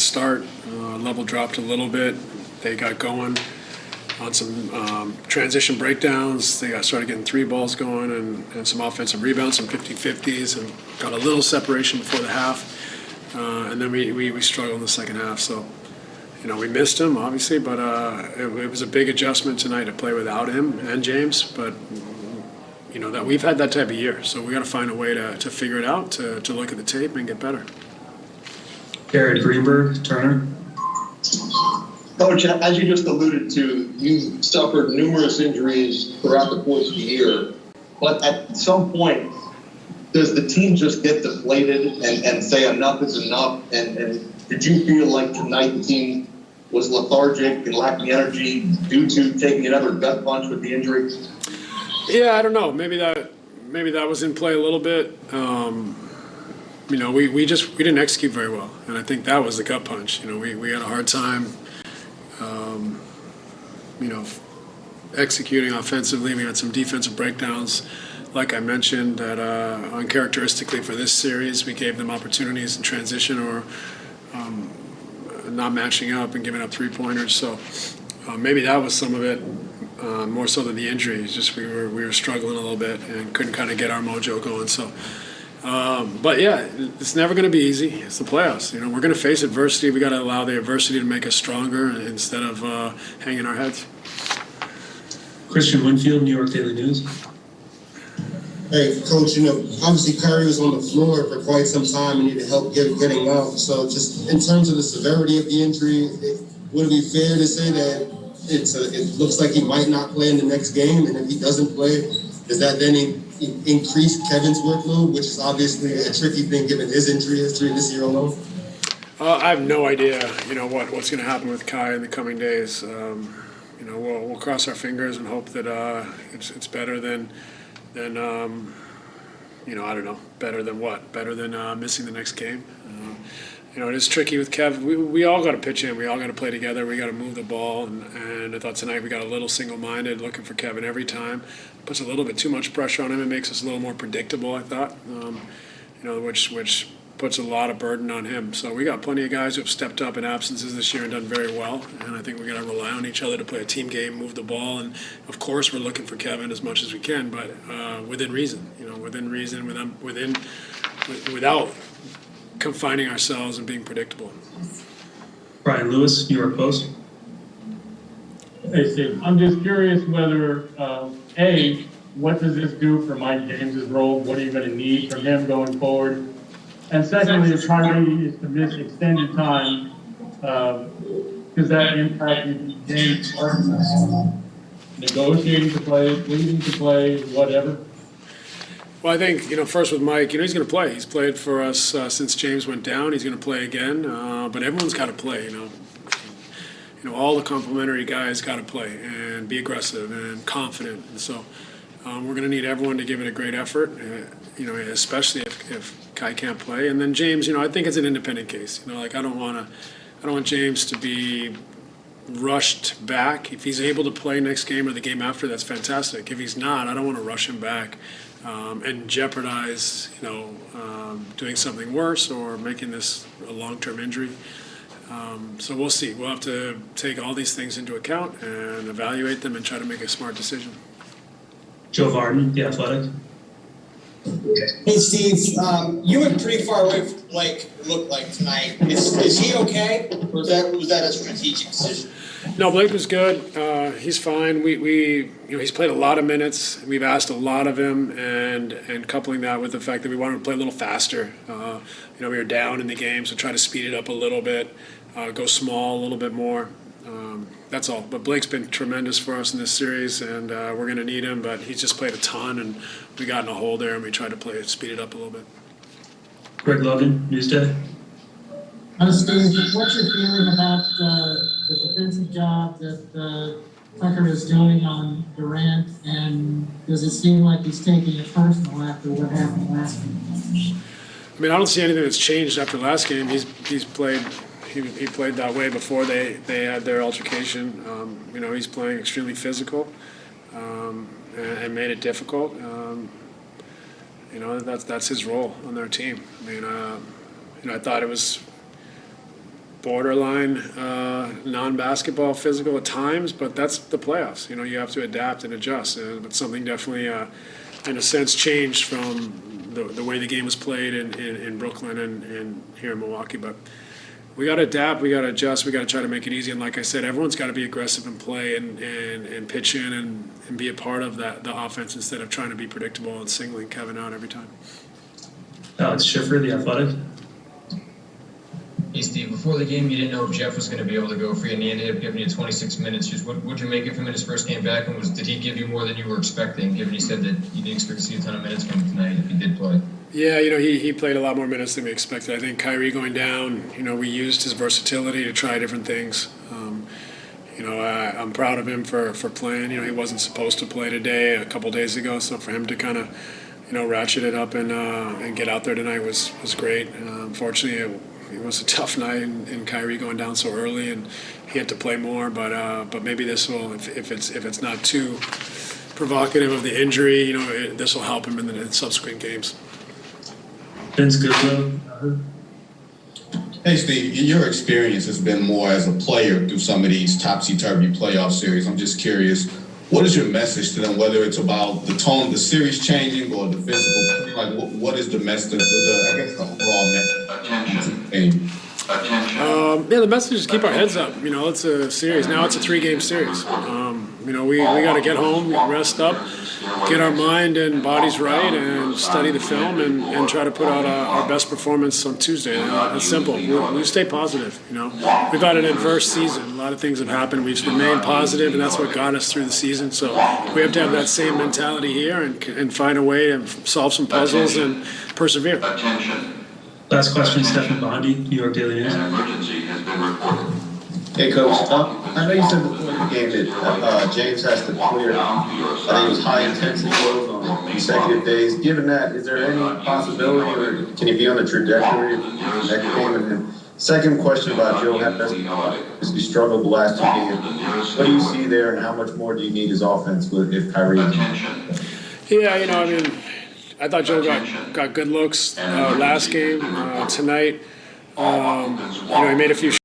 start. Level dropped a little bit. They got going on some transition breakdowns. They started getting three balls going and some offensive rebounds, some 50-50s, and got a little separation before the half. And then we struggled in the second half. So, we missed him, obviously, but it was a big adjustment tonight to play without him and James. But, that we've had that type of year. So we got to find a way to figure it out, to look at the tape and get better. Jared Greenberg, Turner. Coach, as you just alluded to, you suffered numerous injuries throughout the course of the year. But at some point, does the team just get deflated and say enough is enough? And did you feel like tonight the team was lethargic and lacking energy due to taking another gut punch with the injury? Yeah, I don't know. Maybe that was in play a little bit. We didn't execute very well, and I think that was the gut punch. We had a hard time, executing offensively. We had some defensive breakdowns, like I mentioned, that uncharacteristically for this series, we gave them opportunities in transition or not matching up and giving up three-pointers. So maybe that was some of it. More so than the injuries, just we were struggling a little bit and couldn't kind of get our mojo going. So, but yeah, it's never going to be easy. It's the playoffs. We're going to face adversity. We got to allow the adversity to make us stronger instead of hanging our heads. Christian Winfield, New York Daily News. Hey, Coach, obviously Curry was on the floor for quite some time and needed help getting out. So just in terms of the severity of the injury, would it be fair to say that it looks like he might not play in the next game, and if he doesn't play, does that then increase Kevin's workload, which is obviously a tricky thing given his injury history this year alone? I have no idea, what's going to happen with Kai in the coming days. We'll cross our fingers and hope that it's better than I don't know, better than what? Better than missing the next game. It is tricky with Kev. We all got to pitch in. We all got to play together. We got to move the ball. And I thought tonight we got a little single-minded, looking for Kevin every time. Puts a little bit too much pressure on him. It makes us a little more predictable, I thought, which puts a lot of burden on him. So we got plenty of guys who have stepped up in absences this year and done very well. And I think we got to rely on each other to play a team game, move the ball. And, of course, we're looking for Kevin as much as we can, but within reason. Within reason, without confining ourselves and being predictable. Brian Lewis, New York Post. Hey, Steve. I'm just curious whether, A, what does this do for Mike James's role? What are you going to need from him going forward? And secondly, if Kyrie is to miss extended time, does that impact James' negotiating to play, pleading to play, whatever? Well, I think, first with Mike, he's going to play. He's played for us since James went down. He's going to play again. But everyone's got to play, all the complimentary guys got to play and be aggressive and confident. And so we're going to need everyone to give it a great effort, especially if Kai can't play. And then James, I think it's an independent case. I don't want James to be rushed back. If he's able to play next game or the game after, that's fantastic. If he's not, I don't want to rush him back. And jeopardize, doing something worse or making this a long-term injury. So we'll see. We'll have to take all these things into account and evaluate them and try to make a smart decision. Joe Varden, The Athletic. Hey, Steve, you went pretty far away from Blake, it looked like, tonight. Is he okay, or was that a strategic decision? No, Blake was good. He's fine. He's played a lot of minutes. We've asked a lot of him, and coupling that with the fact that we wanted to play a little faster. We were down in the game, so try to speed it up a little bit, go small a little bit more. That's all. But Blake's been tremendous for us in this series, and we're going to need him. But he's just played a ton, and we got in a hole there, and we tried to speed it up a little bit. Greg Logan, Newsday. Steve, what's your feeling about the defensive job that Tucker is doing on Durant, and does it seem like he's taking it personal after what happened last game? I don't see anything that's changed after last game. He's played. He played that way before they had their altercation. He's playing extremely physical and made it difficult. That's his role on their team. I thought it was borderline non-basketball physical at times, but that's the playoffs. You know, you have to adapt and adjust. But something definitely, in a sense, changed from the way the game was played in Brooklyn and here in Milwaukee. But we got to adapt, we got to adjust, we got to try to make it easy. And like I said, everyone's got to be aggressive and play and pitch in and be a part of the offense instead of trying to be predictable and singling Kevin out every time. Alex Schiffer, The Athletic. Hey, Steve, before the game, you didn't know if Jeff was going to be able to go for you, and he ended up giving you 26 minutes. Just what'd you make of him in his first game back, and did he give you more than you were expecting, given you said that you didn't expect to see a ton of minutes from him tonight if he did play? Yeah, you know, he played a lot more minutes than we expected. I think Kyrie going down, you know, we used his versatility to try different things. You know, I'm proud of him for playing. You know, he wasn't supposed to play today, a couple days ago, so for him to kind of, you know, ratchet it up and get out there tonight was great. Unfortunately, it was a tough night, and Kyrie going down so early, and he had to play more. But maybe this will, if it's not too provocative of the injury, you know, this will help him in the subsequent games. Vince Goodrow. Hey, Steve, your experience has been more as a player through some of these topsy-turvy playoff series. I'm just curious, what is your message to them, whether it's about the tone of the series changing or the physical? Like, what is the message, I guess the overall message? Yeah, the message is keep our heads up. You know, it's a series. Now it's a 3-game series. You know, we got to get home, rest up, get our mind and bodies right, and study the film and try to put out our best performance on Tuesday. It's simple. We stay positive. You know, we've had an adverse season. A lot of things have happened. We've remained positive, and that's what got us through the season. So we have to have that same mentality here and find a way to solve some puzzles and persevere. Last question, Stephen Bondi, New York Daily News. Hey, Coach. I know you said before the game that James has to clear, I think it was high-intensity loads on consecutive days. Given that, is there any possibility, or can he be on the trajectory next game? And then second question about Joe Harris. He struggled the last 2 games. What do you see there, and how much more do you need his offense if Kyrie? Yeah, you know, I mean, I thought Joe got good looks last game. Tonight, you know, he made a few